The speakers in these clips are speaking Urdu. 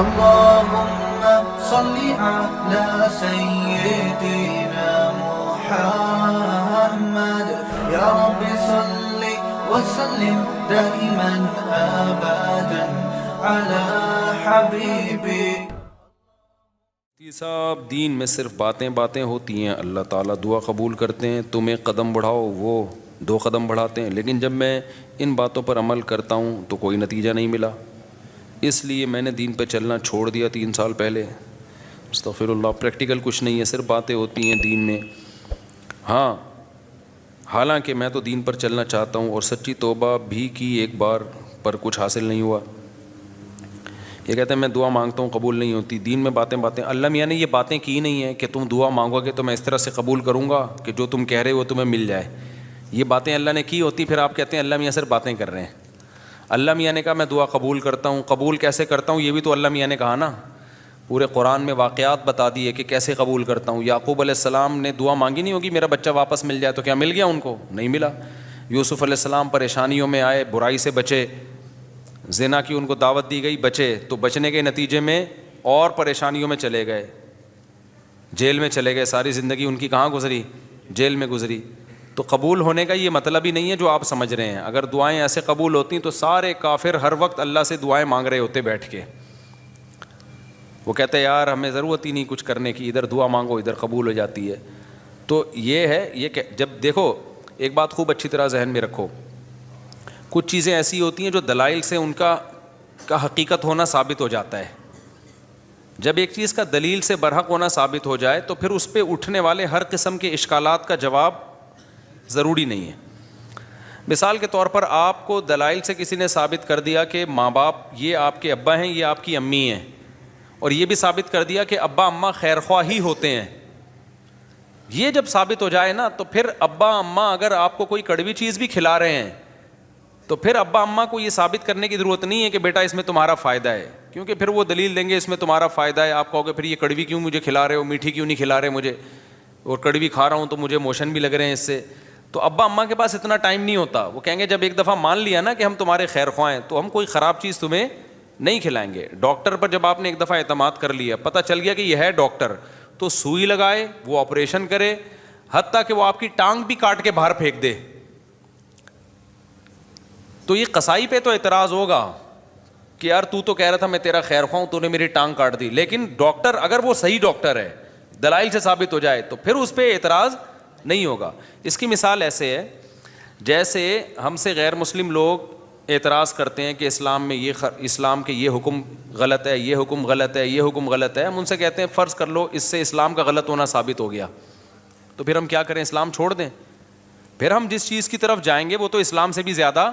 اللهم صل على سيدنا محمد يا رب صل وسلم دائما ابدا على حبيبك. صاحب دین میں صرف باتیں ہوتی ہیں. اللہ تعالیٰ دعا قبول کرتے ہیں, تم ایک قدم بڑھاؤ, وہ 2 قدم بڑھاتے ہیں, لیکن جب میں ان باتوں پر عمل کرتا ہوں تو کوئی نتیجہ نہیں ملا. اس لیے میں نے دین پہ چلنا چھوڑ دیا 3 سال پہلے. استغفر اللہ. پریکٹیکل کچھ نہیں ہے, صرف باتیں ہوتی ہیں دین میں. ہاں, حالانکہ میں تو دین پر چلنا چاہتا ہوں اور سچی توبہ بھی کی ایک بار, پر کچھ حاصل نہیں ہوا. یہ کہتے ہیں میں دعا مانگتا ہوں قبول نہیں ہوتی. دین میں باتیں. اللہ میاں نے یہ باتیں کی نہیں ہیں کہ تم دعا مانگو گے تو میں اس طرح سے قبول کروں گا کہ جو تم کہہ رہے ہو تمہیں مل جائے. یہ باتیں اللہ نے کی ہوتی, پھر آپ کہتے ہیں اللہ میاں صرف باتیں کر رہے ہیں. اللہ میاں نے کہا میں دعا قبول کرتا ہوں. قبول کیسے کرتا ہوں یہ بھی تو اللہ میاں نے کہا نا. پورے قرآن میں واقعات بتا دیے کہ کیسے قبول کرتا ہوں. یعقوب علیہ السلام نے دعا مانگی نہیں ہوگی میرا بچہ واپس مل جائے, تو کیا مل گیا ان کو؟ نہیں ملا. یوسف علیہ السلام پریشانیوں میں آئے, برائی سے بچے, زنا کی ان کو دعوت دی گئی, بچے, تو بچنے کے نتیجے میں اور پریشانیوں میں چلے گئے, جیل میں چلے گئے. ساری زندگی ان کی کہاں گزری؟ جیل میں گزری. تو قبول ہونے کا یہ مطلب ہی نہیں ہے جو آپ سمجھ رہے ہیں. اگر دعائیں ایسے قبول ہوتی تو سارے کافر ہر وقت اللہ سے دعائیں مانگ رہے ہوتے بیٹھ کے. وہ کہتے ہیں یار ہمیں ضرورت ہی نہیں کچھ کرنے کی, ادھر دعا مانگو ادھر قبول ہو جاتی ہے. تو یہ ہے, یہ کہ جب دیکھو ایک بات خوب اچھی طرح ذہن میں رکھو, کچھ چیزیں ایسی ہوتی ہیں جو دلائل سے ان کا حقیقت ہونا ثابت ہو جاتا ہے. جب ایک چیز کا دلیل سے برحق ہونا ثابت ہو جائے تو پھر اس پہ اٹھنے والے ہر قسم کے اشکالات کا جواب ضروری نہیں ہے. مثال کے طور پر آپ کو دلائل سے کسی نے ثابت کر دیا کہ ماں باپ یہ آپ کے ابا ہیں یہ آپ کی امی ہیں, اور یہ بھی ثابت کر دیا کہ ابا اماں خیر خواہ ہی ہوتے ہیں. یہ جب ثابت ہو جائے نا تو پھر ابا اماں اگر آپ کو کوئی کڑوی چیز بھی کھلا رہے ہیں تو پھر ابا اماں کو یہ ثابت کرنے کی ضرورت نہیں ہے کہ بیٹا اس میں تمہارا فائدہ ہے, کیونکہ پھر وہ دلیل دیں گے اس میں تمہارا فائدہ ہے. آپ کہو گے پھر یہ کڑوی کیوں مجھے کھلا رہے ہو, میٹھی کیوں نہیں کھلا رہے مجھے, اور کڑوی کھا رہا ہوں تو مجھے موشن بھی لگ رہے ہیں اس سے. تو ابا اماں کے پاس اتنا ٹائم نہیں ہوتا, وہ کہیں گے جب ایک دفعہ مان لیا نا کہ ہم تمہارے خیر خواہ ہیں تو ہم کوئی خراب چیز تمہیں نہیں کھلائیں گے. ڈاکٹر پر جب آپ نے ایک دفعہ اعتماد کر لیا, پتہ چل گیا کہ یہ ہے ڈاکٹر, تو سوئی لگائے, وہ آپریشن کرے, حتیٰ کہ وہ آپ کی ٹانگ بھی کاٹ کے باہر پھینک دے. تو یہ قصائی پہ تو اعتراض ہوگا کہ یار تو کہہ رہا تھا میں تیرا خیر خواہ ہوں, تو نے میری ٹانگ کاٹ دی. لیکن ڈاکٹر اگر وہ صحیح ڈاکٹر ہے, دلائل سے ثابت ہو جائے, تو پھر اس پہ اعتراض نہیں ہوگا. اس کی مثال ایسے ہے جیسے ہم سے غیر مسلم لوگ اعتراض کرتے ہیں کہ اسلام میں اسلام کے یہ حکم غلط ہے, یہ حکم غلط ہے, یہ حکم غلط ہے. ہم ان سے کہتے ہیں فرض کر لو اس سے اسلام کا غلط ہونا ثابت ہو گیا, تو پھر ہم کیا کریں؟ اسلام چھوڑ دیں؟ پھر ہم جس چیز کی طرف جائیں گے وہ تو اسلام سے بھی زیادہ,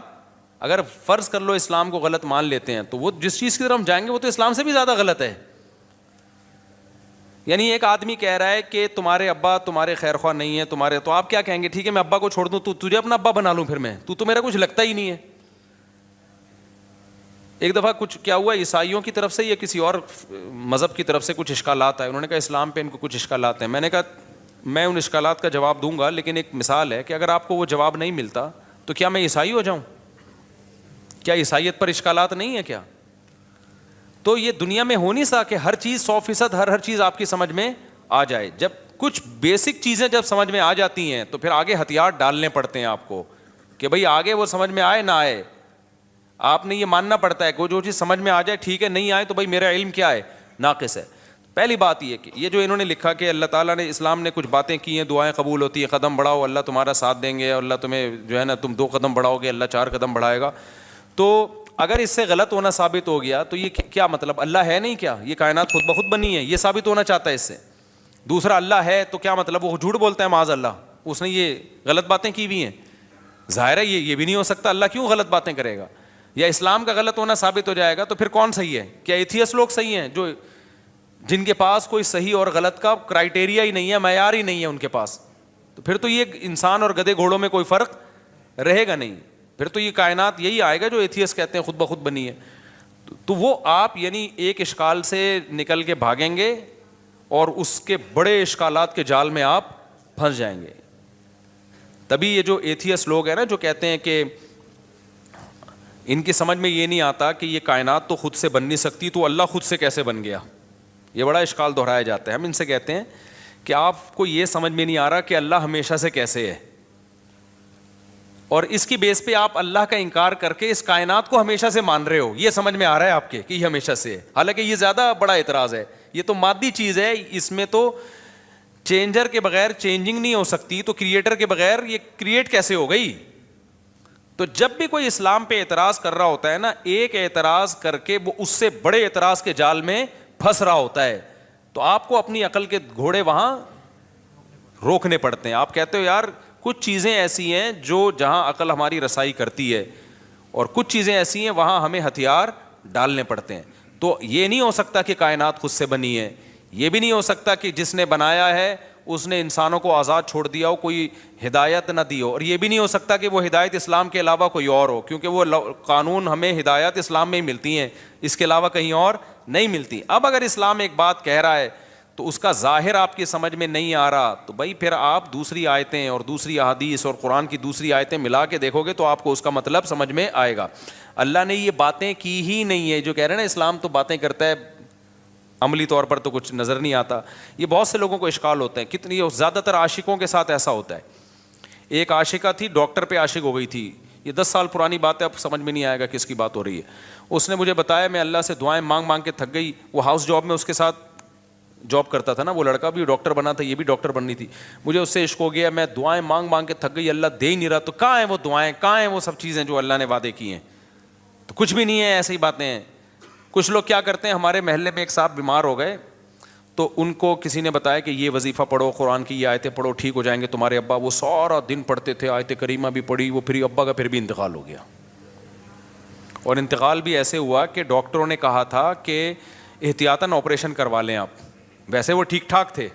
اگر فرض کر لو اسلام کو غلط مان لیتے ہیں تو وہ جس چیز کی طرف ہم جائیں گے وہ تو اسلام سے بھی زیادہ غلط ہے. یعنی ایک آدمی کہہ رہا ہے کہ تمہارے ابا تمہارے خیر خواہ نہیں ہے تمہارے, تو آپ کیا کہیں گے؟ ٹھیک ہے میں ابا کو چھوڑ دوں, تو تجھے اپنا ابا بنا لوں, پھر میں تو میرا کچھ لگتا ہی نہیں ہے. ایک دفعہ کچھ کیا ہوا, عیسائیوں کی طرف سے یا کسی اور مذہب کی طرف سے کچھ اشکالات آئے. انہوں نے کہا اسلام پہ ان کو کچھ اشکالات ہیں. میں نے کہا میں ان اشکالات کا جواب دوں گا, لیکن ایک مثال ہے کہ اگر آپ کو وہ جواب نہیں ملتا تو کیا میں عیسائی ہو جاؤں؟ کیا عیسائیت پر اشکالات نہیں ہے کیا؟ تو یہ دنیا میں ہو نہیں سکتا کہ ہر چیز 100% ہر چیز آپ کی سمجھ میں آ جائے. جب کچھ بیسک چیزیں جب سمجھ میں آ جاتی ہیں تو پھر آگے ہتھیار ڈالنے پڑتے ہیں آپ کو کہ بھئی آگے وہ سمجھ میں آئے نہ آئے, آپ نے یہ ماننا پڑتا ہے کہ جو چیز سمجھ میں آ جائے ٹھیک ہے, نہیں آئے تو بھئی میرا علم کیا ہے؟ ناقص ہے. پہلی بات یہ کہ یہ جو انہوں نے لکھا کہ اللہ تعالیٰ نے اسلام نے کچھ باتیں کی ہیں, دعائیں قبول ہوتی ہیں, قدم بڑھاؤ اللہ تمہارا ساتھ دیں گے, اور اللہ تمہیں جو ہے نا تم 2 قدم بڑھاؤ گے اللہ 4 قدم بڑھائے گا. تو اگر اس سے غلط ہونا ثابت ہو گیا تو یہ کیا مطلب؟ اللہ ہے نہیں کیا؟ یہ کائنات خود بخود بنی ہے, یہ ثابت ہونا چاہتا ہے اس سے. دوسرا اللہ ہے تو کیا مطلب وہ جھوٹ بولتا ہے معاذ اللہ, اس نے یہ غلط باتیں کی ہوئی ہیں. ظاہر ہے یہ بھی نہیں ہو سکتا, اللہ کیوں غلط باتیں کرے گا؟ یا اسلام کا غلط ہونا ثابت ہو جائے گا تو پھر کون صحیح ہے؟ کیا ایتھیسٹ لوگ صحیح ہیں جو جن کے پاس کوئی صحیح اور غلط کا کرائٹیریا ہی نہیں ہے, معیار ہی نہیں ہے ان کے پاس؟ تو پھر تو یہ انسان اور گدھے گھوڑوں میں کوئی فرق رہے گا نہیں. پھر تو یہ کائنات یہی آئے گا جو ایتھیسٹ کہتے ہیں خود بخود بنی ہے. تو وہ آپ یعنی ایک اشکال سے نکل کے بھاگیں گے اور اس کے بڑے اشکالات کے جال میں آپ پھنس جائیں گے. تبھی یہ جو ایتھیسٹ لوگ ہیں نا جو کہتے ہیں کہ ان کی سمجھ میں یہ نہیں آتا کہ یہ کائنات تو خود سے بن نہیں سکتی، تو اللہ خود سے کیسے بن گیا؟ یہ بڑا اشکال دہرایا جاتا ہے. ہم ان سے کہتے ہیں کہ آپ کو یہ سمجھ میں نہیں آ رہا کہ اللہ ہمیشہ سے کیسے ہے، اور اس کی بیس پہ آپ اللہ کا انکار کر کے اس کائنات کو ہمیشہ سے مان رہے ہو. یہ سمجھ میں آ رہا ہے آپ کے کہ یہ ہمیشہ سے ہے، حالانکہ یہ زیادہ بڑا اعتراض ہے. یہ تو مادی چیز ہے، اس میں تو چینجر کے بغیر چینجنگ نہیں ہو سکتی، تو کریٹر کے بغیر یہ کریٹ کیسے ہو گئی؟ تو جب بھی کوئی اسلام پہ اعتراض کر رہا ہوتا ہے نا، ایک اعتراض کر کے وہ اس سے بڑے اعتراض کے جال میں پھنس رہا ہوتا ہے. تو آپ کو اپنی عقل کے گھوڑے وہاں روکنے پڑتے ہیں. آپ کہتے ہو یار کچھ چیزیں ایسی ہیں جو جہاں عقل ہماری رسائی کرتی ہے، اور کچھ چیزیں ایسی ہیں وہاں ہمیں ہتھیار ڈالنے پڑتے ہیں. تو یہ نہیں ہو سکتا کہ کائنات خود سے بنی ہے، یہ بھی نہیں ہو سکتا کہ جس نے بنایا ہے اس نے انسانوں کو آزاد چھوڑ دیا ہو، کوئی ہدایت نہ دی ہو، اور یہ بھی نہیں ہو سکتا کہ وہ ہدایت اسلام کے علاوہ کوئی اور ہو، کیونکہ وہ قانون ہمیں ہدایت اسلام میں ہی ملتی ہیں، اس کے علاوہ کہیں اور نہیں ملتی. اب اگر اسلام ایک بات کہہ رہا ہے تو اس کا ظاہر آپ کی سمجھ میں نہیں آ رہا، تو بھائی پھر آپ دوسری آیتیں اور دوسری احادیث اور قرآن کی دوسری آیتیں ملا کے دیکھو گے تو آپ کو اس کا مطلب سمجھ میں آئے گا. اللہ نے یہ باتیں کی ہی نہیں ہے. جو کہہ رہے ہیں نا اسلام تو باتیں کرتا ہے، عملی طور پر تو کچھ نظر نہیں آتا. یہ بہت سے لوگوں کو اشکال ہوتے ہیں، کتنی زیادہ تر عاشقوں کے ساتھ ایسا ہوتا ہے. ایک عاشقہ تھی، ڈاکٹر پہ عاشق ہو گئی تھی. یہ 10 سال پرانی بات ہے، اب سمجھ میں نہیں آئے گا کس کی بات ہو رہی ہے. اس نے مجھے بتایا میں اللہ سے دعائیں مانگ مانگ کے تھک گئی. وہ ہاؤس جاب میں اس کے ساتھ جاب کرتا تھا نا، وہ لڑکا بھی ڈاکٹر بنا تھا، یہ بھی ڈاکٹر بننی تھی. مجھے اس سے عشق ہو گیا، میں دعائیں مانگ مانگ کے تھک گئی، اللہ دے ہی نہیں رہا. تو کہاں ہیں وہ دعائیں، کہاں ہیں وہ سب چیزیں جو اللہ نے وعدے کی ہیں؟ تو کچھ بھی نہیں ہے، ایسی باتیں ہیں. کچھ لوگ کیا کرتے ہیں، ہمارے محلے میں ایک صاحب بیمار ہو گئے تو ان کو کسی نے بتایا کہ یہ وظیفہ پڑھو، قرآن کی یہ آیتیں پڑھو، ٹھیک ہو جائیں گے تمہارے ابا. وہ سارا دن پڑھتے تھے، آیت کریمہ بھی پڑھی، وہ پھر ابا کا پھر بھی انتقال ہو گیا. اور انتقال بھی ایسے ہوا کہ ڈاکٹروں نے کہا تھا کہ احتیاطاً آپریشن کروا لیں آپ. ویسے وہ ٹھیک ٹھاک تھے،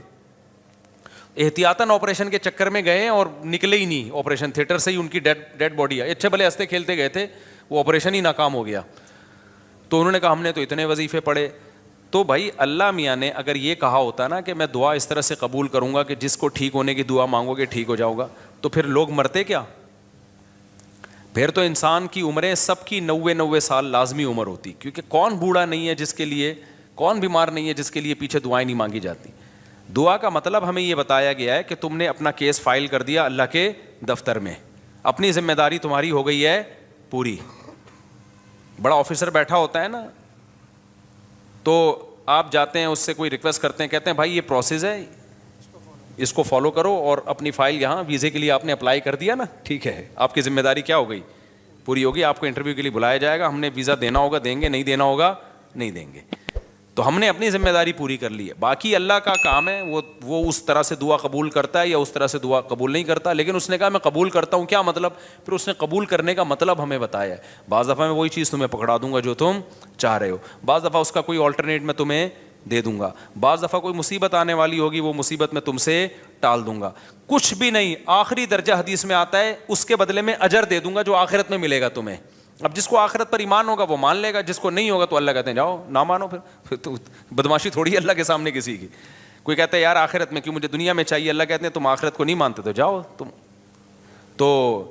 احتیاطاً آپریشن کے چکر میں گئے اور نکلے ہی نہیں آپریشن تھیٹر سے ہی، ان کی ڈیڈ باڈی ہے. اچھے بھلے ہنستے کھیلتے گئے تھے، وہ آپریشن ہی ناکام ہو گیا. تو انہوں نے کہا ہم نے تو اتنے وظیفے پڑھے. تو بھائی اللہ میاں نے اگر یہ کہا ہوتا نا کہ میں دعا اس طرح سے قبول کروں گا کہ جس کو ٹھیک ہونے کی دعا مانگو گے ٹھیک ہو جاؤ گا، تو پھر لوگ مرتے کیا؟ پھر تو انسان کی عمریں سب کی 90 سال لازمی عمر ہوتی، کیونکہ کون بوڑھا نہیں ہے جس کے لیے، کون بیمار نہیں ہے جس کے لیے پیچھے دعائیں نہیں مانگی جاتی. دعا کا مطلب ہمیں یہ بتایا گیا ہے کہ تم نے اپنا کیس فائل کر دیا اللہ کے دفتر میں، اپنی ذمہ داری تمہاری ہو گئی ہے پوری. بڑا آفیسر بیٹھا ہوتا ہے نا، تو آپ جاتے ہیں اس سے کوئی ریکویسٹ کرتے ہیں، کہتے ہیں بھائی یہ پروسیس ہے، اس کو فالو کرو، اور اپنی فائل یہاں ویزے کے لیے آپ نے اپلائی کر دیا نا، ٹھیک ہے آپ کی ذمہ داری کیا ہو گئی، پوری ہوگی. آپ کو انٹرویو کے لیے بلایا جائے گا، ہم نے ویزا دینا ہوگا دیں گے، نہیں دینا ہوگا نہیں دیں گے. تو ہم نے اپنی ذمہ داری پوری کر لی ہے. باقی اللہ کا کام ہے، وہ اس طرح سے دعا قبول کرتا ہے یا اس طرح سے دعا قبول نہیں کرتا. لیکن اس نے کہا میں قبول کرتا ہوں، کیا مطلب؟ پھر اس نے قبول کرنے کا مطلب ہمیں بتایا ہے. بعض دفعہ میں وہی چیز تمہیں پکڑا دوں گا جو تم چاہ رہے ہو، بعض دفعہ اس کا کوئی آلٹرنیٹ میں تمہیں دے دوں گا، بعض دفعہ کوئی مصیبت آنے والی ہوگی وہ مصیبت میں تم سے ٹال دوں گا. کچھ بھی نہیں، آخری درجہ حدیث میں آتا ہے اس کے بدلے میں اجر دے دوں گا جو آخرت میں ملے گا تمہیں. اب جس کو آخرت پر ایمان ہوگا وہ مان لے گا، جس کو نہیں ہوگا تو اللہ کہتے ہیں جاؤ نہ مانو. پھر تو بدماشی تھوڑی ہے اللہ کے سامنے کسی کی. کوئی کہتا ہے یار آخرت میں کیوں، مجھے دنیا میں چاہیے، اللہ کہتے ہیں تم آخرت کو نہیں مانتے تو جاؤ تم. تو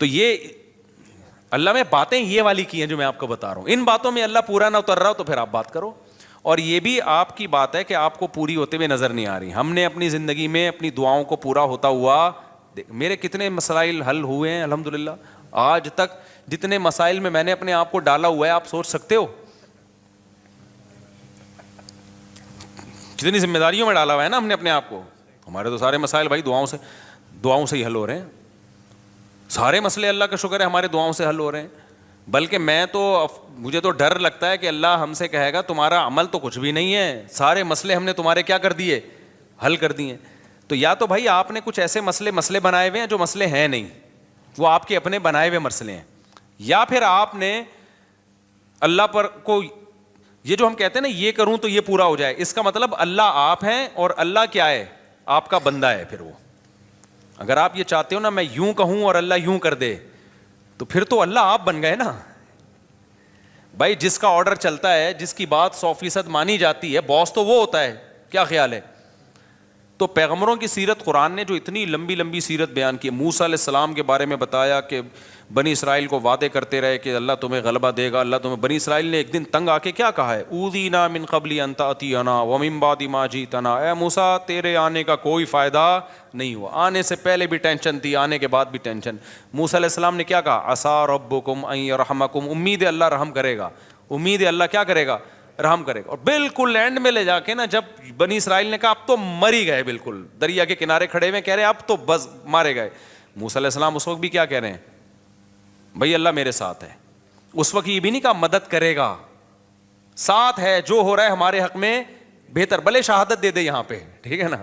یہ اللہ میں باتیں یہ والی کی ہیں جو میں آپ کو بتا رہا ہوں. ان باتوں میں اللہ پورا نہ اتر رہا ہو تو پھر آپ بات کرو. اور یہ بھی آپ کی بات ہے کہ آپ کو پوری ہوتے ہوئے نظر نہیں آ رہی. ہم نے اپنی زندگی میں اپنی دعاؤں کو پورا ہوتا ہوا، میرے کتنے مسائل حل ہوئے ہیں الحمدللہ. آج تک جتنے مسائل میں نے اپنے آپ کو ڈالا ہوا ہے آپ سوچ سکتے ہو، جتنی ذمہ داریوں میں ڈالا ہوا ہے نا ہم نے اپنے آپ کو. ہمارے تو سارے مسائل بھائی دعاؤں سے ہی حل ہو رہے ہیں. سارے مسئلے اللہ کا شکر ہے ہمارے دعاؤں سے حل ہو رہے ہیں. بلکہ مجھے تو ڈر لگتا ہے کہ اللہ ہم سے کہے گا تمہارا عمل تو کچھ بھی نہیں ہے، سارے مسئلے ہم نے تمہارے کیا کر دیے، حل کر دیے. تو یا تو بھائی آپ نے کچھ ایسے مسئلے بنائے ہوئے ہیں جو مسئلے ہیں نہیں، وہ آپ کے اپنے بنائے ہوئے مسئلے ہیں، یا پھر آپ نے اللہ پر کو یہ جو ہم کہتے ہیں نا یہ کروں تو یہ پورا ہو جائے، اس کا مطلب اللہ آپ ہیں اور اللہ کیا ہے، آپ کا بندہ ہے. پھر وہ اگر آپ یہ چاہتے ہو نا میں یوں کہوں اور اللہ یوں کر دے تو پھر تو اللہ آپ بن گئے نا. بھائی جس کا آرڈر چلتا ہے، جس کی بات 100% مانی جاتی ہے، باس تو وہ ہوتا ہے. کیا خیال ہے؟ تو پیغمبروں کی سیرت قرآن نے جو اتنی لمبی لمبی سیرت بیان کی، موسیٰ علیہ السلام کے بارے میں بتایا کہ بنی اسرائیل کو وعدے کرتے رہے کہ اللہ تمہیں غلبہ دے گا، اللہ تمہیں، بنی اسرائیل نے ایک دن تنگ آ کے کیا کہا ہے، اوذینا من قبل ان تأتینا ومن بعد ما جئتنا، اے موسیٰ تیرے آنے کا کوئی فائدہ نہیں ہوا، آنے سے پہلے بھی ٹینشن تھی، آنے کے بعد بھی ٹینشن۔ موسیٰ علیہ السلام نے کیا کہا، عسیٰ ربکم ان یرحمکم، امید ہے اللہ رحم کرے گا، امید ہے اللہ کیا کرے گا، رحم کرے گا۔ اور بالکل اینڈ میں لے جا کے نا، جب بنی اسرائیل نے کہا اب تو مر ہی گئے، بالکل دریا کے کنارے کھڑے ہوئے کہہ رہے ہیں اب تو بس مارے گئے، موسیٰ علیہ السلام اس وقت بھی کیا کہہ رہے ہیں، بھائی اللہ میرے ساتھ ہے۔ اس وقت یہ بھی نہیں کہا مدد کرے گا، ساتھ ہے، جو ہو رہا ہے ہمارے حق میں بہتر، بھلے شہادت دے دے یہاں پہ، ٹھیک ہے نا،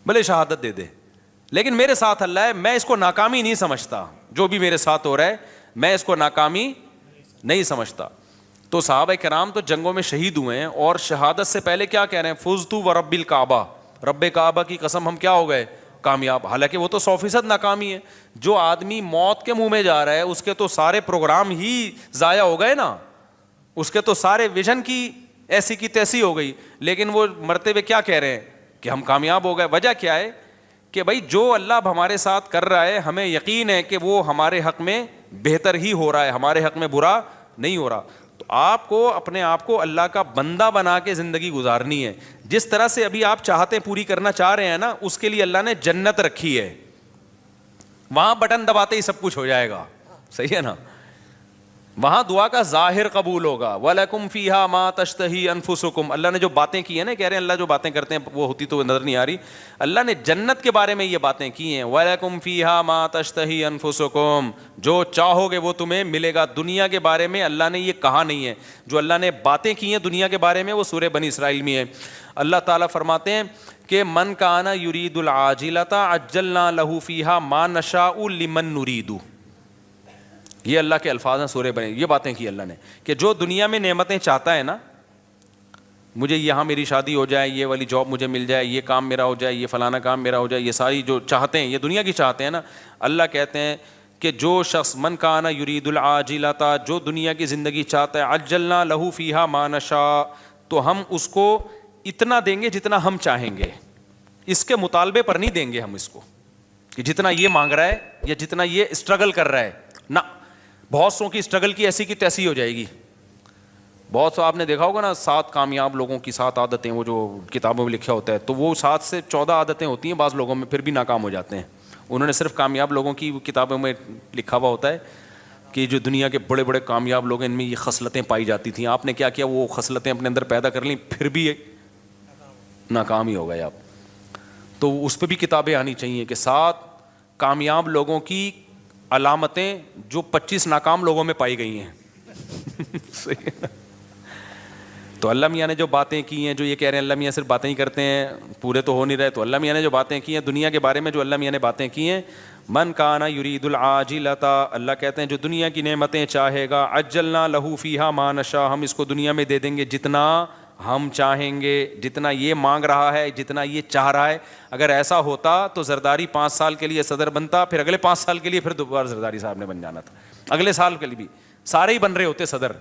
بھلے شہادت دے دے، لیکن میرے ساتھ اللہ ہے، میں اس کو ناکامی نہیں سمجھتا، جو بھی میرے ساتھ ہو رہا ہے میں اس کو ناکامی نہیں سمجھتا۔ تو صحابہ کرام تو جنگوں میں شہید ہوئے ہیں، اور شہادت سے پہلے کیا کہہ رہے ہیں، فزت ورب الکعبہ، رب کعبہ کی قسم ہم کیا ہو گئے، کامیاب۔ حالانکہ وہ تو 100% ناکامی ہے، جو آدمی موت کے منہ میں جا رہا ہے اس کے تو سارے پروگرام ہی ضائع ہو گئے نا، اس کے تو سارے ویژن کی ایسی کی تیسی ہو گئی، لیکن وہ مرتے ہوئے کیا کہہ رہے ہیں کہ ہم کامیاب ہو گئے۔ وجہ کیا ہے کہ بھائی جو اللہ اب ہمارے ساتھ کر رہا ہے ہمیں یقین ہے کہ وہ ہمارے حق میں بہتر ہی ہو رہا ہے، ہمارے حق میں برا نہیں ہو رہا۔ تو آپ کو اپنے آپ کو اللہ کا بندہ بنا کے زندگی گزارنی ہے، جس طرح سے ابھی آپ چاہتے پوری کرنا چاہ رہے ہیں نا، اس کے لیے اللہ نے جنت رکھی ہے، وہاں بٹن دباتے ہی سب کچھ ہو جائے گا، صحیح ہے نا، وہاں دعا کا ظاہر قبول ہوگا۔ وَلَكُمْ فِيهَا مَا تَشْتَهِي أَنفُسُكُمْ، اللہ نے جو باتیں کی ہیں نا، کہہ رہے ہیں اللہ جو باتیں کرتے ہیں وہ ہوتی تو نظر نہیں آ رہی، اللہ نے جنت کے بارے میں یہ باتیں کی ہیں، وَلَكُمْ فِيهَا مَا تَشْتَهِي أَنفُسُكُمْ، جو چاہو گے وہ تمہیں ملے گا۔ دنیا کے بارے میں اللہ نے یہ کہا نہیں ہے، جو اللہ نے باتیں کی ہیں دنیا کے بارے میں وہ سورہ بنی اسرائیل میں ہے۔ اللہ تعالیٰ فرماتے ہیں کہ من کان یرید العاجلۃ عجلنا لہ فیہا ما نشاء لمن نرید، یہ اللہ کے الفاظ ہیں سورہ بنی، یہ باتیں کی اللہ نے کہ جو دنیا میں نعمتیں چاہتا ہے نا، مجھے یہاں میری شادی ہو جائے، یہ والی جاب مجھے مل جائے، یہ کام میرا ہو جائے، یہ فلانا کام میرا ہو جائے، یہ ساری جو چاہتے ہیں یہ دنیا کی چاہتے ہیں نا، اللہ کہتے ہیں کہ جو شخص من کان یرید العاجلۃ، جو دنیا کی زندگی چاہتا ہے، عجلنا لہ فیہا ما نشاء، تو ہم اس کو اتنا دیں گے جتنا ہم چاہیں گے، اس کے مطالبے پر نہیں دیں گے ہم اس کو کہ جتنا یہ مانگ رہا ہے یا جتنا یہ اسٹرگل کر رہا ہے، نہ، بہت سو کی اسٹرگل کی ایسی کی تیسی ہو جائے گی۔ بہت سو آپ نے دیکھا ہوگا نا 7 کامیاب لوگوں کی 7 عادتیں، وہ جو کتابوں میں لکھا ہوتا ہے، تو وہ 7 سے 14 عادتیں ہوتی ہیں بعض لوگوں میں، پھر بھی ناکام ہو جاتے ہیں۔ انہوں نے صرف کامیاب لوگوں کی کتابوں میں لکھا ہوا ہوتا ہے کہ جو دنیا کے بڑے بڑے کامیاب لوگ ہیں ان میں یہ خصلتیں پائی جاتی تھیں، آپ نے کیا کیا، وہ خصلتیں اپنے اندر پیدا کر لیں، پھر بھی ناکام ہی ہو گئے آپ۔ تو اس پہ بھی کتابیں آنی چاہیے کہ 7 کامیاب لوگوں کی علامتیں جو 25 ناکام لوگوں میں پائی گئی ہیں۔ تو اللہ میاں نے جو باتیں کی ہیں، جو یہ کہہ رہے ہیں اللہ میاں صرف باتیں ہی کرتے ہیں، پورے تو ہو نہیں رہے، تو اللہ میاں نے جو باتیں کی ہیں دنیا کے بارے میں، جو اللہ میاں نے باتیں کی ہیں، من کان یرید العاجلۃ، اللہ کہتے ہیں جو دنیا کی نعمتیں چاہے گا، عجلنا لہ فیہا ما نشاء، ہم اس کو دنیا میں دے دیں گے جتنا ہم چاہیں گے، جتنا یہ مانگ رہا ہے، جتنا یہ چاہ رہا ہے۔ اگر ایسا ہوتا تو زرداری 5 سال کے لیے صدر بنتا، پھر اگلے 5 سال کے لیے پھر دوبارہ زرداری صاحب نے بن جانا تھا، اگلے سال کے لیے بھی سارے ہی بن رہے ہوتے صدر،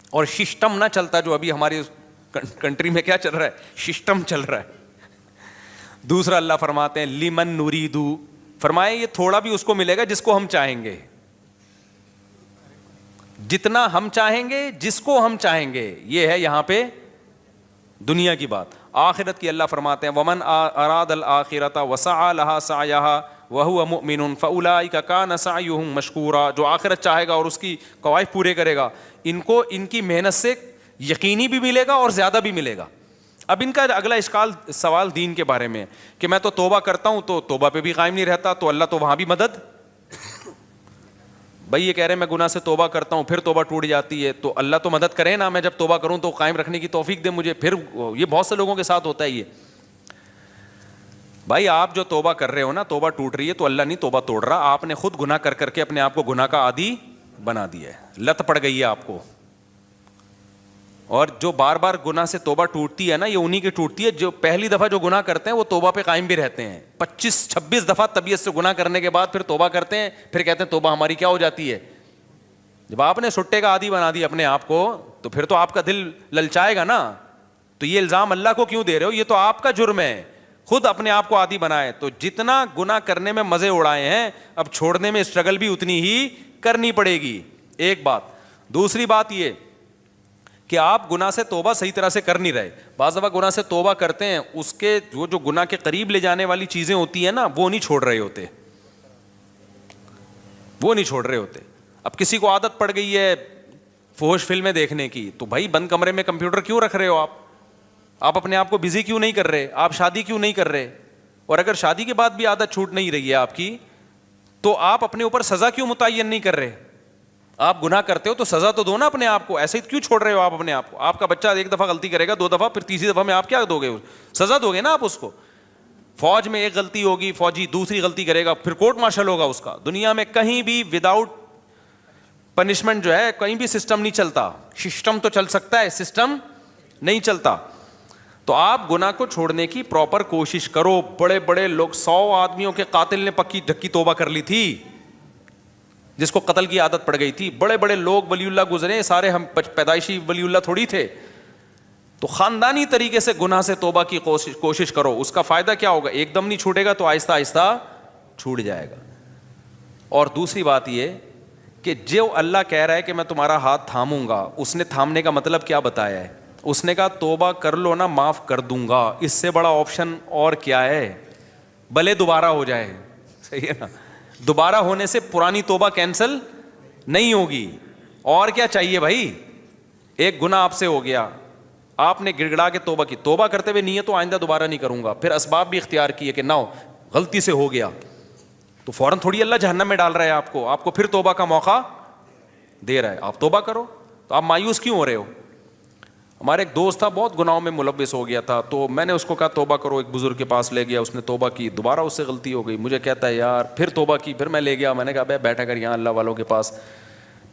اور سسٹم نہ چلتا جو ابھی ہماری کنٹری میں کیا چل رہا ہے، سسٹم چل رہا ہے۔ دوسرا اللہ فرماتے ہیں لمن نرید، فرمائے یہ تھوڑا بھی اس کو ملے گا جس کو ہم چاہیں گے، جتنا ہم چاہیں گے، جس کو ہم چاہیں گے، یہ ہے یہاں پہ دنیا کی بات۔ آخرت کی اللہ فرماتے ہیں ومن اراد الآخرۃ وسعى لها سعيها وهو مؤمن فاولئك كان سعيهم مشكورا، جو آخرت چاہے گا اور اس کی قواعد پورے کرے گا، ان کو ان کی محنت سے یقینی بھی ملے گا اور زیادہ بھی ملے گا۔ اب ان کا اگلا سوال دین کے بارے میں کہ میں تو توبہ کرتا ہوں تو توبہ پہ بھی قائم نہیں رہتا، تو اللہ تو وہاں بھی مدد، بھائی یہ کہہ رہے ہیں میں گناہ سے توبہ کرتا ہوں پھر توبہ ٹوٹ جاتی ہے، تو اللہ تو مدد کرے نا، میں جب توبہ کروں تو قائم رکھنے کی توفیق دے مجھے۔ پھر یہ بہت سے لوگوں کے ساتھ ہوتا ہے یہ، بھائی آپ جو توبہ کر رہے ہو نا، توبہ ٹوٹ رہی ہے تو اللہ نہیں توبہ توڑ رہا، آپ نے خود گناہ کر کر کے اپنے آپ کو گناہ کا عادی بنا دیا ہے، لت پڑ گئی ہے آپ کو۔ اور جو بار بار گناہ سے توبہ ٹوٹتی ہے نا، یہ انہی کی ٹوٹتی ہے جو پہلی دفعہ جو گناہ کرتے ہیں وہ توبہ پہ قائم بھی رہتے ہیں، 25-26 دفعہ طبیعت سے گناہ کرنے کے بعد پھر توبہ کرتے ہیں، پھر کہتے ہیں توبہ ہماری کیا ہو جاتی ہے۔ جب آپ نے سٹے کا عادی بنا دیا اپنے آپ کو تو پھر تو آپ کا دل للچائے گا نا، تو یہ الزام اللہ کو کیوں دے رہے ہو، یہ تو آپ کا جرم ہے، خود اپنے آپ کو عادی بنائے. تو جتنا گناہ کرنے میں مزے اڑائے ہیں, اب چھوڑنے میں اسٹرگل بھی اتنی ہی کرنی پڑے گی. ایک بات. دوسری بات یہ کہ آپ گناہ سے توبہ صحیح طرح سے کر نہیں رہے. بعض دفعہ گناہ سے توبہ کرتے ہیں, اس کے جو گناہ کے قریب لے جانے والی چیزیں ہوتی ہیں نا, وہ نہیں چھوڑ رہے ہوتے, وہ نہیں چھوڑ رہے ہوتے. اب کسی کو عادت پڑ گئی ہے فحش فلمیں دیکھنے کی, تو بھائی بند کمرے میں کمپیوٹر کیوں رکھ رہے ہو آپ اپنے آپ کو بزی کیوں نہیں کر رہے, آپ شادی کیوں نہیں کر رہے, اور اگر شادی کے بعد بھی عادت چھوٹ نہیں رہی ہے آپ کی, تو آپ اپنے اوپر سزا کیوں متعین نہیں کر رہے؟ آپ گناہ کرتے ہو تو سزا تو دو نا اپنے آپ کو, ایسے ہی کیوں چھوڑ رہے ہو آپ اپنے آپ کو؟ آپ کا بچہ ایک دفعہ غلطی کرے گا, 2 دفعہ, پھر تیسری دفعہ میں آپ کیا دو گے؟ سزا دو گے نا آپ اس کو. فوج میں ایک غلطی ہوگی, فوجی دوسری غلطی کرے گا, پھر کورٹ مارشل ہوگا اس کا. دنیا میں کہیں بھی وداؤٹ پنشمنٹ جو ہے کہیں بھی سسٹم نہیں چلتا. سسٹم تو چل سکتا ہے, سسٹم نہیں چلتا. تو آپ گناہ کو چھوڑنے کی پراپر کوشش کرو. بڑے بڑے لوگ, 100 آدمیوں کے قاتل نے پکی ڈھکی توبہ کر لی تھی, جس کو قتل کی عادت پڑ گئی تھی. بڑے بڑے لوگ ولی اللہ گزرے, سارے ہم پیدائشی ولی اللہ تھوڑی تھے. تو خاندانی طریقے سے گناہ سے توبہ کی کوشش کرو. اس کا فائدہ کیا ہوگا؟ ایک دم نہیں چھوٹے گا تو آہستہ آہستہ چھوٹ جائے گا. اور دوسری بات یہ کہ جو اللہ کہہ رہا ہے کہ میں تمہارا ہاتھ تھاموں گا, اس نے تھامنے کا مطلب کیا بتایا ہے؟ اس نے کہا توبہ کر لو نا, معاف کر دوں گا. اس سے بڑا آپشن اور کیا ہے؟ بھلے دوبارہ ہو جائے, صحیح ہے نا. دوبارہ ہونے سے پرانی توبہ کینسل نہیں ہوگی. اور کیا چاہیے بھائی؟ ایک گناہ آپ سے ہو گیا, آپ نے گڑ گڑا کے توبہ کی, توبہ کرتے ہوئے نیت تو آئندہ دوبارہ نہیں کروں گا, پھر اسباب بھی اختیار کیے کہ نہ ہو, غلطی سے ہو گیا, تو فوراً تھوڑی اللہ جہنم میں ڈال رہا ہے آپ کو پھر توبہ کا موقع دے رہا ہے. آپ توبہ کرو. تو آپ مایوس کیوں ہو رہے ہو؟ ہمارے ایک دوست تھا, بہت گناہوں میں ملوث ہو گیا تھا, تو میں نے اس کو کہا توبہ کرو. ایک بزرگ کے پاس لے گیا, اس نے توبہ کی, دوبارہ اس سے غلطی ہو گئی. مجھے کہتا ہے یار پھر توبہ کی. پھر میں لے گیا, میں نے کہا بھائی بیٹھا کر یہاں اللہ والوں کے پاس.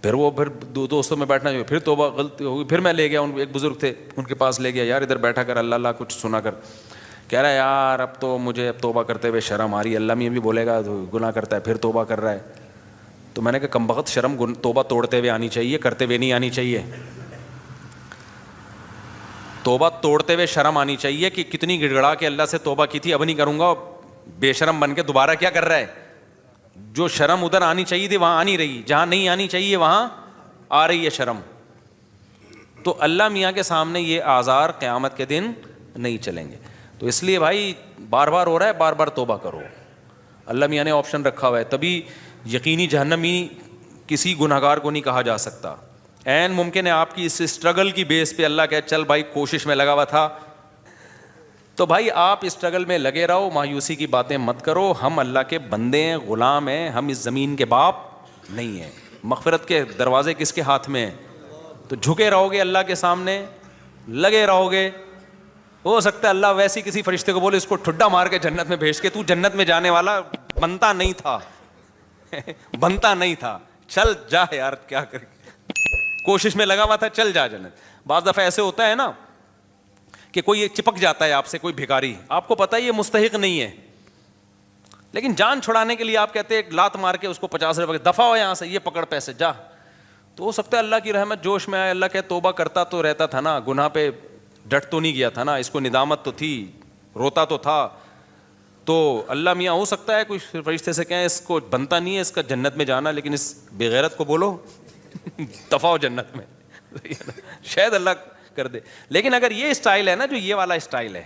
پھر وہ دو دوستوں میں بیٹھنا چاہیے, پھر توبہ غلطی ہو گئی. پھر میں لے گیا, ایک بزرگ تھے ان کے پاس لے گیا, یار ادھر بیٹھا کر اللہ اللہ کچھ سنا کر. کہہ رہا ہے یار اب تو مجھے اب توبہ کرتے ہوئے شرم آ رہی ہے, اللہ میں بھی بولے گا گناہ کرتا ہے پھر توبہ کر رہا ہے. تو میں نے کہا کمبخت شرم توبہ توڑتے ہوئے آنی چاہیے, کرتے ہوئے نہیں آنی چاہیے. توبہ توڑتے ہوئے شرم آنی چاہیے کہ کتنی گڑ گڑا کے اللہ سے توبہ کی تھی, اب نہیں کروں گا. بے شرم بن کے دوبارہ کیا کر رہا ہے؟ جو شرم ادھر آنی چاہیے تھی وہاں آ نہیں رہی, جہاں نہیں آنی چاہیے وہاں آ رہی ہے شرم. تو اللہ میاں کے سامنے یہ آزار قیامت کے دن نہیں چلیں گے. تو اس لیے بھائی بار بار ہو رہا ہے, بار بار توبہ کرو. اللہ میاں نے آپشن رکھا ہوا ہے, تبھی یقینی جہنمی کسی گنہگار کو نہیں کہا جا سکتا. عین ممکن ہے آپ کی اس اسٹرگل کی بیس پہ اللہ کہے چل بھائی کوشش میں لگا ہوا تھا, تو بھائی آپ اسٹرگل میں لگے رہو, مایوسی کی باتیں مت کرو. ہم اللہ کے بندے ہیں, غلام ہیں, ہم اس زمین کے باپ نہیں ہیں. مغفرت کے دروازے کس کے ہاتھ میں ہیں؟ تو جھکے رہو گے اللہ کے سامنے, لگے رہو گے. ہو سکتا ہے اللہ ویسی کسی فرشتے کو بولے اس کو ٹھڈا مار کے جنت میں بھیج کے, تو جنت میں جانے والا بنتا نہیں تھا بنتا نہیں تھا, چل جا یار, کیا کر کوشش میں لگا ہوا تھا, چل جا جنت. بعض دفعہ ایسے ہوتا ہے نا کہ کوئی چپک جاتا ہے آپ سے, کوئی بھکاری, آپ کو پتہ ہے یہ مستحق نہیں ہے, لیکن جان چھڑانے کے لیے آپ کہتے ہیں ایک لات مار کے اس کو 50 روپے دفع ہو یہاں سے, یہ پکڑ پیسے جا. تو ہو سکتا ہے اللہ کی رحمت جوش میں آئے, اللہ کہ توبہ کرتا تو رہتا تھا نا, گناہ پہ ڈٹ تو نہیں گیا تھا نا, اس کو ندامت تو تھی, روتا تو تھا. تو اللہ میاں ہو سکتا ہے کوئی فرشتے سے کہیں اس کو بنتا نہیں ہے اس کا جنت میں جانا, لیکن اس بے غیرت کو بولو دفع ہو جنت میں, شاید اللہ کر دے. لیکن اگر یہ اسٹائل ہے نا, جو یہ والا اسٹائل ہے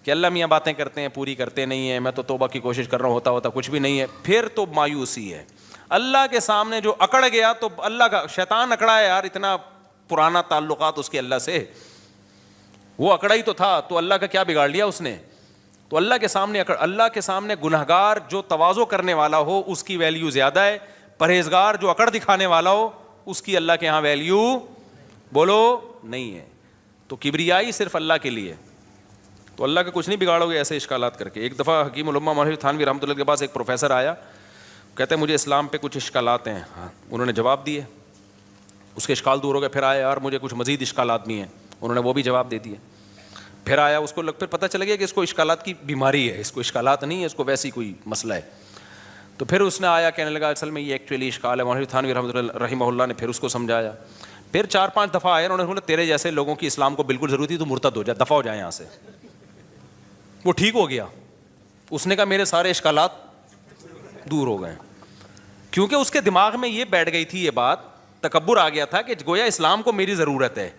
کہ اللہ میاں باتیں کرتے ہیں پوری کرتے نہیں ہیں, میں تو توبہ کی کوشش کر رہا ہوں, ہوتا کچھ بھی نہیں ہے, پھر تو مایوسی ہے. اللہ کے سامنے جو اکڑ گیا تو اللہ کا شیطان اکڑا ہے یار, اتنا پرانا تعلقات اس کے اللہ سے, وہ اکڑا ہی تو تھا, تو اللہ کا کیا بگاڑ لیا اس نے. تو اللہ کے سامنے اللہ کے سامنے گنہگار جو تواضع کرنے والا ہو اس کی ویلیو زیادہ ہے, پرہیزگار جو اکڑ دکھانے والا ہو اس کی اللہ کے ہاں ویلیو بولو نہیں ہے. تو کبریائی صرف اللہ کے لیے, تو اللہ کا کچھ نہیں بگاڑو گے ایسے اشکالات کر کے. ایک دفعہ حکیم الامہ مولانا تھانوی رحمۃ اللہ کے پاس ایک پروفیسر آیا, کہتے ہیں مجھے اسلام پہ کچھ اشکالات ہیں. انہوں نے جواب دیے, اس کے اشکال دور ہو گئے. پھر آیا یار مجھے کچھ مزید اشکالات بھی ہیں, انہوں نے وہ بھی جواب دے دیے. پھر آیا, اس کو پھر پتہ چل گیا کہ اس کو اشکالات کی بیماری ہے, اس کو اشکالات نہیں ہے, اس کو ویسی کوئی مسئلہ ہے. تو پھر اس نے آیا کہنے لگا اصل میں یہ ایکچولی اشکال ہے. مولانا تھانوی رحمہ اللہ نے پھر اس کو سمجھایا. پھر 4-5 دفعہ آئے, انہوں نے بولا تیرے جیسے لوگوں کی اسلام کو بالکل ضرورت تھی, تو مرتد ہو جا, دفع ہو جائے یہاں سے. وہ ٹھیک ہو گیا. اس نے کہا میرے سارے اشکالات دور ہو گئے, کیونکہ اس کے دماغ میں یہ بیٹھ گئی تھی, یہ بات تکبر آ گیا تھا کہ گویا اسلام کو میری ضرورت ہے,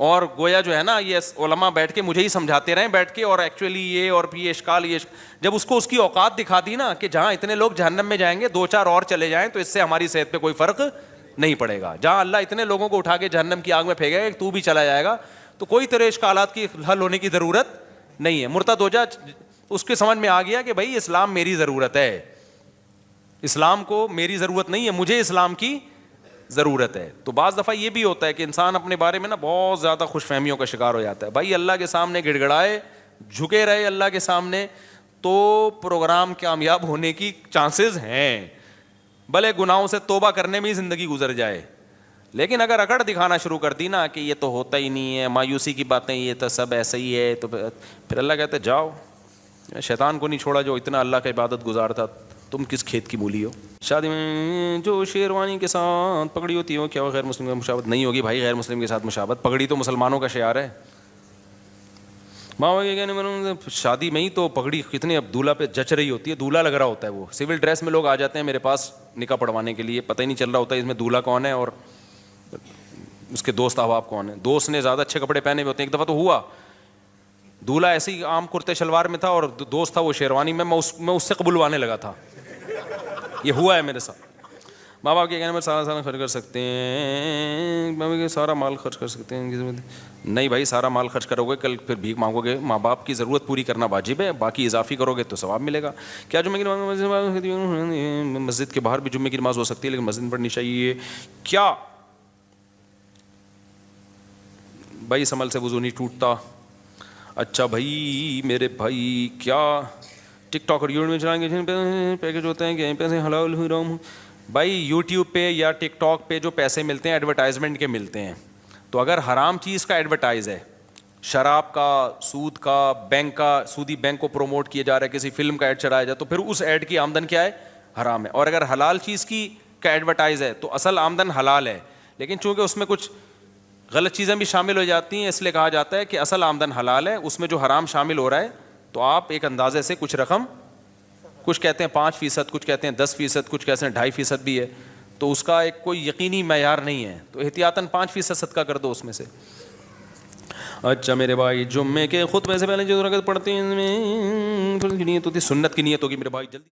اور گویا جو ہے نا یہ علماء بیٹھ کے مجھے ہی سمجھاتے رہیں بیٹھ کے, اور ایکچولی یہ اور یہ اشکال یہ جب اس کو اس کی اوقات دکھا دی نا کہ جہاں اتنے لوگ جہنم میں جائیں گے 2-4 اور چلے جائیں تو اس سے ہماری صحت پہ کوئی فرق نہیں پڑے گا, جہاں اللہ اتنے لوگوں کو اٹھا کے جہنم کی آگ میں پھینکے گا تو بھی چلا جائے گا, تو کوئی تیرے اشکالات کی حل ہونے کی ضرورت نہیں ہے. مرتد ہو جا, اس کے سمجھ میں آ گیا کہ بھائی اسلام میری ضرورت ہے, اسلام کو میری ضرورت نہیں ہے, مجھے اسلام کی ضرورت ہے. تو بعض دفعہ یہ بھی ہوتا ہے کہ انسان اپنے بارے میں نا بہت زیادہ خوش فہمیوں کا شکار ہو جاتا ہے. بھائی اللہ کے سامنے گڑ گڑائے, جھکے رہے اللہ کے سامنے, تو پروگرام کامیاب ہونے کی چانسز ہیں, بھلے گناہوں سے توبہ کرنے میں ہی زندگی گزر جائے. لیکن اگر اکڑ دکھانا شروع کر دی نا کہ یہ تو ہوتا ہی نہیں ہے, مایوسی کی باتیں, یہ تو سب ایسا ہی ہے, تو پھر اللہ کہتے جاؤ, شیطان کو نہیں چھوڑا جو اتنا اللہ کا عبادت گزار تھا, تم کس کھیت کی مولی ہو. شادی میں جو شیروانی کے ساتھ پگڑی ہوتی ہے کیا وہ غیر مسلم کا مشابہت نہیں ہوگی؟ بھائی غیر مسلم کے ساتھ مشابہت, پگڑی تو مسلمانوں کا شعار ہے. ماں کے کہنے میں شادی میں ہی تو پگڑی کتنے اب دولہا پہ جچ رہی ہوتی ہے, دولہا لگ رہا ہوتا ہے, وہ سول ڈریس میں لوگ آ جاتے ہیں میرے پاس نکاح پڑھوانے کے لیے, پتہ ہی نہیں چل رہا ہوتا ہے اس میں دولہا کون ہے اور اس کے دوست احباب کون ہیں. دوست نے زیادہ اچھے کپڑے پہنے ہوئے ہوتے ہیں. ایک دفعہ تو ہوا دولہا ایسے ہی عام کرتے شلوار میں تھا اور دوست تھا وہ شیروانی میں, میں اس سے قبولوانے لگا تھا. یہ ہوا ہے میرے ساتھ. ماں باپ کے کہنے میں سارا خرچ کر سکتے ہیں, سارا مال خرچ کر سکتے ہیں. نہیں بھائی, سارا مال خرچ کرو گے کل پھر بھیک مانگو گے. ماں باپ کی ضرورت پوری کرنا واجب ہے, باقی اضافی کرو گے تو ثواب ملے گا. کیا جمعے کی مسجد کے باہر بھی جمعے کی نماز ہو سکتی ہے لیکن مسجد میں پڑھنی چاہیے کیا؟ بھائی اس عمل سے وضو نہیں ٹوٹتا. اچھا بھائی میرے بھائی, کیا ٹک ٹاک اور یوٹیوب میں چلائیں گے پیکج ہوتے ہیں کہ پیسے حلال حرام؟ بھائی یوٹیوب پہ یا ٹک ٹاک پہ جو پیسے ملتے ہیں ایڈورٹائزمنٹ کے ملتے ہیں, تو اگر حرام چیز کا ایڈورٹائز ہے, شراب کا, سود کا, بینک کا, سودی بینک کو پروموٹ کیا جا رہا ہے, کسی فلم کا ایڈ چلایا جائے, تو پھر اس ایڈ کی آمدن کیا ہے؟ حرام ہے. اور اگر حلال چیز کی کا ایڈورٹائز ہے تو اصل آمدن حلال ہے, لیکن چونکہ اس میں کچھ غلط چیزیں بھی شامل ہو جاتی ہیں اس لیے کہا جاتا ہے کہ اصل آمدن حلال ہے, اس میں جو حرام شامل ہو رہا ہے تو آپ ایک اندازے سے کچھ رقم, کچھ کہتے ہیں 5%, کچھ کہتے ہیں 10%, کچھ کہتے ہیں 2.5% بھی ہے, تو اس کا ایک کوئی یقینی معیار نہیں ہے, تو احتیاطاً 5% صدقہ کر دو اس میں سے. اچھا میرے بھائی, جمعے کے خطبے سے پہلے جو رکعت پڑھتے ہیں نیت ہوتی ہے, سنت کی نیت ہوگی میرے بھائی, جلدی